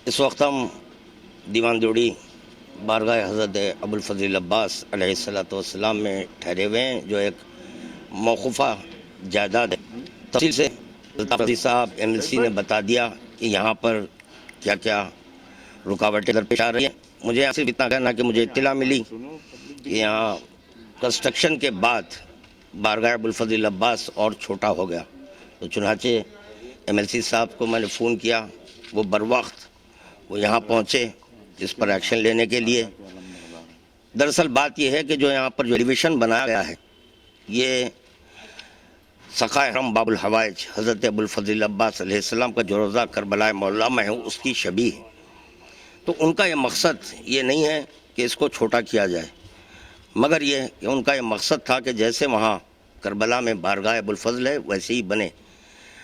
اس وقت ہم دیوان دوڑی بارگاہ حضرت ابوالفضل عباس علیہ السلام میں ٹھہرے ہوئے ہیں، جو ایک موقوفہ جائیداد ہے۔ تفصیل سے قاضی صاحب MLC نے بتا دیا کہ یہاں پر کیا کیا رکاوٹیں درپیش آ رہی ہیں۔ مجھے صرف اتنا کہنا کہ مجھے اطلاع ملی کہ یہاں کنسٹرکشن کے بعد بارگاہ ابوالفضل عباس اور چھوٹا ہو گیا، تو چنانچہ MLC صاحب کو میں نے فون کیا، وہ بروقت وہ یہاں پہنچے اس پر ایکشن لینے کے لیے۔ دراصل بات یہ ہے کہ جو یہاں پر جو ایلیویشن بنایا گیا ہے، یہ سقائے احرام باب الحوائج حضرت ابوالفضل عباس علیہ السلام کا جو روضہ کربلا معلیٰ میں ہے اس کی شبیہ ہے۔ تو ان کا یہ مقصد یہ نہیں ہے کہ اس کو چھوٹا کیا جائے، مگر یہ کہ ان کا یہ مقصد تھا کہ جیسے وہاں کربلا میں بارگاہ ابوالفضل ہے ویسے ہی بنے۔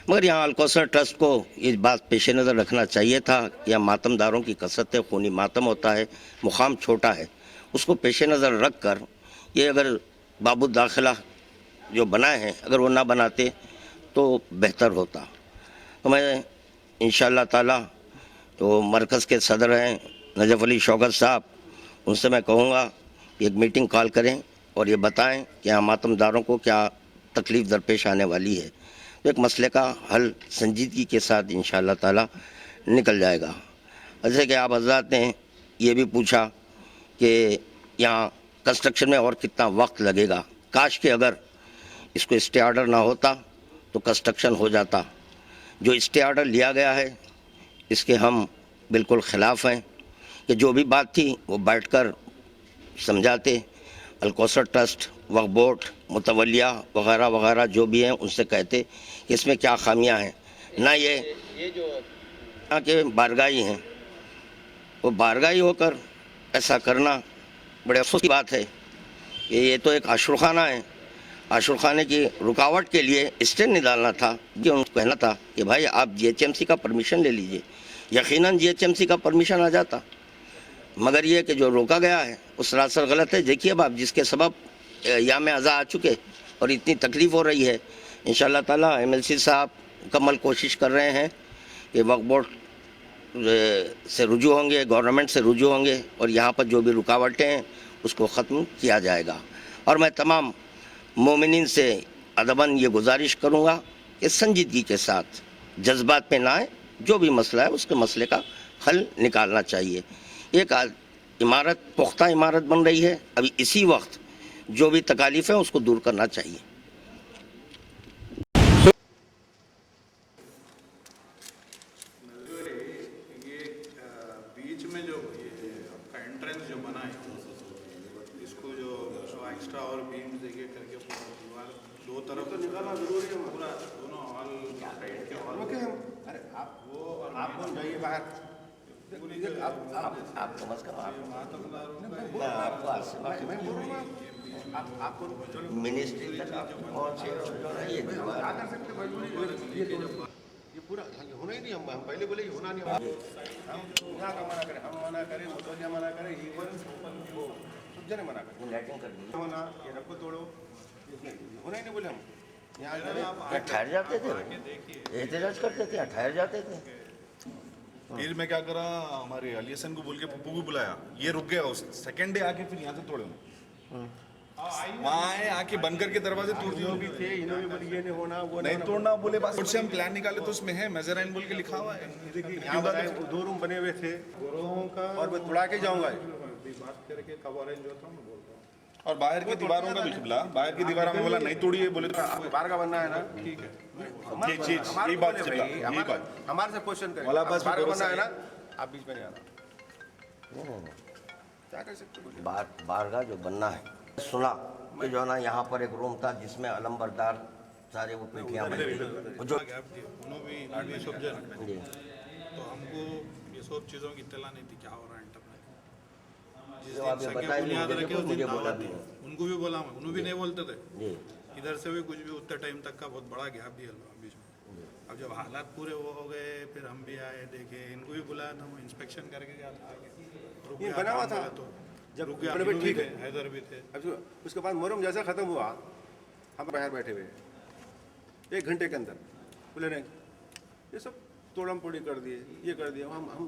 مگر یہاں الکوثر ٹرسٹ کو یہ بات پیش نظر رکھنا چاہیے تھا کہ یہاں ماتم داروں کی کثرت ہے، خونی ماتم ہوتا ہے، مقام چھوٹا ہے، اس کو پیش نظر رکھ کر یہ اگر باب الداخلہ جو بنائے ہیں اگر وہ نہ بناتے تو بہتر ہوتا۔ تو میں انشاءاللہ تعالی تو مرکز کے صدر ہیں نجف علی شوکت صاحب، ان سے میں کہوں گا کہ ایک میٹنگ کال کریں اور یہ بتائیں کہ یہاں ماتم داروں کو کیا تکلیف درپیش آنے والی ہے، تو ایک مسئلے کا حل سنجیدگی کے ساتھ انشاءاللہ تعالی نکل جائے گا۔ جیسے کہ آپ حضرات نے یہ بھی پوچھا کہ یہاں کنسٹرکشن میں اور کتنا وقت لگے گا، کاش کہ اگر اس کو اسٹے آرڈر نہ ہوتا تو کنسٹرکشن ہو جاتا۔ جو اسٹے آرڈر لیا گیا ہے اس کے ہم بالکل خلاف ہیں، کہ جو بھی بات تھی وہ بیٹھ کر سمجھاتے، الکوثر ٹرسٹ، وقف بورڈ، متولیہ وغیرہ وغیرہ جو بھی ہیں ان سے کہتے کہ اس میں کیا خامیاں ہیں۔ نہ یہ جو یہاں کے بارگاہی ہیں وہ بارگاہی ہو کر ایسا کرنا بڑے افسوس کی بات ہے کہ یہ تو ایک عاشورخانہ ہے، عاشورخانے کی رکاوٹ کے لیے اسٹینڈ نہیں ڈالنا تھا، یہ ان کو کہنا تھا کہ بھائی آپ GHMC کا پرمیشن لے لیجئے، یقیناً GHMC کا پرمیشن آ جاتا، مگر یہ کہ جو روکا گیا ہے وہ سراسر غلط ہے۔ دیکھیے اب آپ جس کے سبب یام اعضا آ چکے اور اتنی تکلیف ہو رہی ہے، انشاءاللہ تعالی MLC صاحب مکمل کوشش کر رہے ہیں کہ وقف بورڈ سے رجوع ہوں گے، گورنمنٹ سے رجوع ہوں گے اور یہاں پر جو بھی رکاوٹیں ہیں اس کو ختم کیا جائے گا۔ اور میں تمام مومنین سے ادباً یہ گزارش کروں گا کہ سنجیدگی کے ساتھ جذبات پہ نہ آئیں، جو بھی مسئلہ ہے اس کے مسئلے کا حل نکالنا چاہیے۔ ایک عمارت پختہ عمارت بن رہی ہے، ابھی اسی وقت جو بھی تکالیف ہیں اس کو دور کرنا چاہیے۔ بیچ میں جو آپ کا انٹرنس جو بنا ہے اس کو جو ایکسٹرا اور بیم دیکھے کر کے پورا دیوار دو طرف تو نکالنا ضروری ہے، پورا دونوں ہال سائڈ کے ہال آپ کو جائیے باہر آپ کم از کم آپ کو منسٹری تک آپ پہنچے جو ہے یہ دیوار کیا کر سکتے یہ پورا ہونا ہی نہیں، ہم پہلے بولے یہ ہونا نہیں، ہم یہاں کا منع کریں، ہم منع کریں، متوجہ منع کریں، ایون سب جنے منع کریں، لائٹنگ کر دی ہونا یہ رب کو توڑو، ہونا ہی نہیں بولے ہم یہاں ٹھہر جاتے تھے، احتجاج کرتے تھے، ٹھہر جاتے تھے۔ پھر میں کیا کرا، ہمارے علی حسن کو بول کے پپو کو بلایا، یہ رک گیا، اس سیکنڈ ڈے آ کے پھر یہاں سے توڑے وہاں آئے، آ کے بند کر کے دروازے توڑ دیے، بھی تھے، انہوں نے بولی یہ نہیں ہونا وہ نہیں توڑنا بولے، بس سے ہم پلان نکالے تو اس میں ہے میزرائن بول کے لکھا ہوا ہے، یہاں بتائیں 2 روم بنے ہوئے تھے اور میں توڑا کے جاؤں گا بات کر کے کب ارینج ہوتا ہوں میں بولتا ہوں، اور باہر کی دیواروں کا بھی قبلہ، باہر کی دیوار ہمیں بولا نہیں توڑیے، بولے تو باہر کا بننا ہے نا، ٹھیک ہے، یہی بات قبلہ، یہی بات ہمارے سے کوشچن کریں، باہر کا بننا ہے نا، آپ بیچ میں نہیں آنا، کیا کر سکتے بارگاہ جو بننا ہے، سنا کہ جو ہے نا یہاں پر ایک روم تھا جس میں علم بردار سارے وہ پیٹیاں بنتی جو انہوں بھی سب جن، تو ہم کو یہ سب چیزوں کی اطلاع نہیں تھی کیا ہو رہا ہے انٹرنیٹ، جس دن سنگے بنیاد رکھے اس دن دعوت تھی، ان کو بھی بولا میں، انہوں بھی نہیں بولتے تھے، ادھر سے بھی کچھ بھی اتنے ٹائم تک کا بہت بڑا گیپ دیا بیچ میں، اب جب حالات پورے وہ ہو گئے پھر ہم بھی آئے دیکھے، ان کو بھی بلایا تھا، وہ انسپیکشن کر کے گیا تھا، یہ بنا ہوا تھا جب ٹھیک ہے، حیدر بھی تھے، اب اس کے بعد محرم جیسا ختم ہوا، ہم باہر بیٹھے ہوئے 1 گھنٹے کے اندر بولے نہیں یہ سب توڑم پوڑی کر دیے، یہ کر دیا، ہم